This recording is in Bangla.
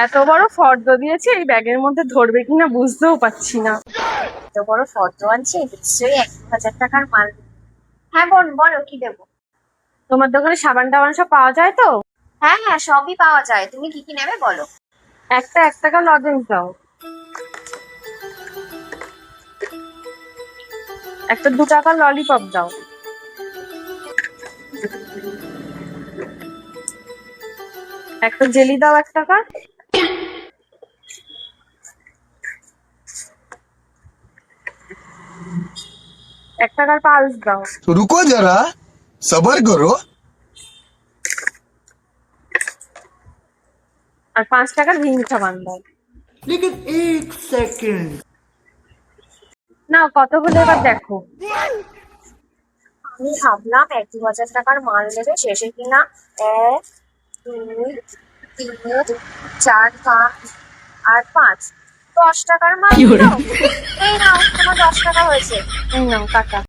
এত বড় ফর্দ দিয়েছে, এই ব্যাগের মধ্যে ধরবে কিনা বুঝতেও পারছি না। এত বড় ফর্দ আনছে, নিশ্চয়ই 1,000 টাকার মাল। হ্যাঁ বোন, বলো কি দেবো? তোমার দোকানে সাবান টাবান সব পাওয়া যায় তো? হ্যাঁ হ্যাঁ, সবই পাওয়া যায়। তুমি কি কি নেবে বলো? একটা 1 টাকা লজেন্স দাও, একটা 2 টাকার ললিপপ দাও, একটা জেলি দাও 1 টাকা, এক টাকার পালস দাও, तो रुको जरा सबर करो। আর 5 টাকার ভিম সাবান দাও। लेकिन एक सेकंड। নাও কত হলো এবার দেখো। আমি ভাবলাম 1-2 হাজার টাকার মাল নেবে, শেষে কিনা 1, 2, 3, 4, 5 আর 5, 10 টাকার মাল দিলো। এই নাও, তোমার 10 টাকা হয়েছে। এই নাও টাকা।